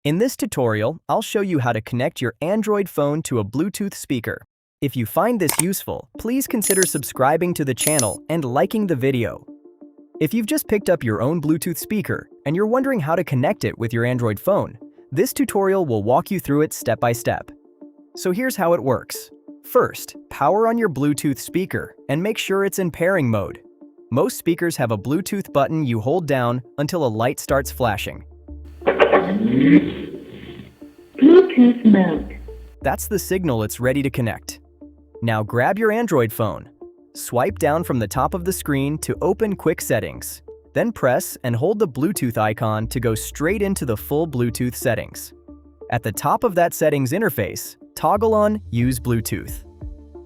In this tutorial, I'll show you how to connect your Android phone to a Bluetooth speaker. If you find this useful, please consider subscribing to the channel and liking the video. If you've just picked up your own Bluetooth speaker and you're wondering how to connect it with your Android phone, this tutorial will walk you through it step by step. So here's how it works. First, power on your Bluetooth speaker and make sure it's in pairing mode. Most speakers have a Bluetooth button you hold down until a light starts flashing. Bluetooth mode. That's the signal it's ready to connect. Now grab your Android phone. Swipe down from the top of the screen to open Quick Settings. Then press and hold the Bluetooth icon to go straight into the full Bluetooth settings. At the top of that settings interface, toggle on Use Bluetooth.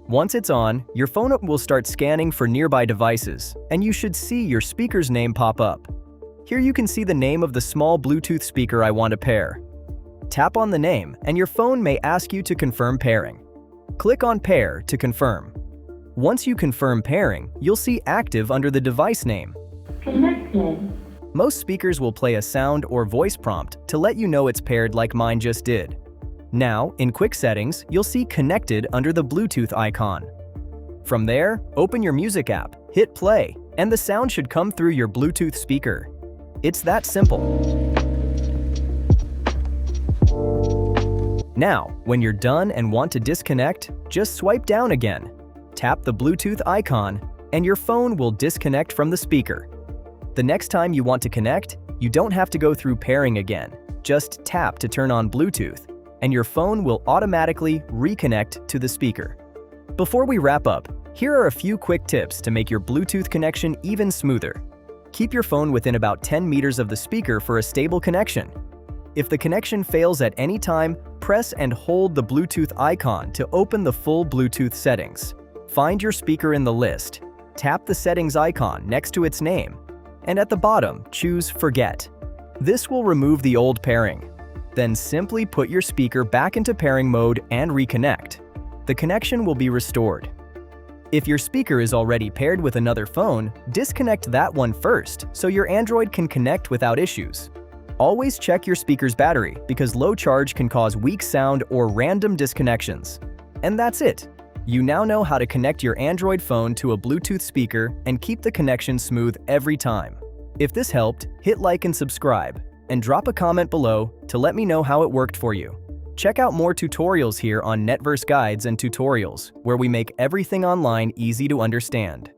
Once it's on, your phone will start scanning for nearby devices, and you should see your speaker's name pop up. Here you can see the name of the small Bluetooth speaker I want to pair. Tap on the name, and your phone may ask you to confirm pairing. Click on Pair to confirm. Once you confirm pairing, you'll see Active under the device name. Connected. Most speakers will play a sound or voice prompt to let you know it's paired like mine just did. Now, in Quick Settings, you'll see Connected under the Bluetooth icon. From there, open your music app, hit play, and the sound should come through your Bluetooth speaker. It's that simple. Now, when you're done and want to disconnect, just swipe down again. Tap the Bluetooth icon, and your phone will disconnect from the speaker. The next time you want to connect, you don't have to go through pairing again. Just tap to turn on Bluetooth, and your phone will automatically reconnect to the speaker. Before we wrap up, here are a few quick tips to make your Bluetooth connection even smoother. Keep your phone within about 10 meters of the speaker for a stable connection. If the connection fails at any time, press and hold the Bluetooth icon to open the full Bluetooth settings. Find your speaker in the list. Tap the settings icon next to its name, and at the bottom, choose Forget. This will remove the old pairing. Then simply put your speaker back into pairing mode and reconnect. The connection will be restored. If your speaker is already paired with another phone, disconnect that one first so your Android can connect without issues. Always check your speaker's battery because low charge can cause weak sound or random disconnections. And that's it. You now know how to connect your Android phone to a Bluetooth speaker and keep the connection smooth every time. If this helped, hit like and subscribe, and drop a comment below to let me know how it worked for you. Check out more tutorials here on Netverse Guides and Tutorials, where we make everything online easy to understand.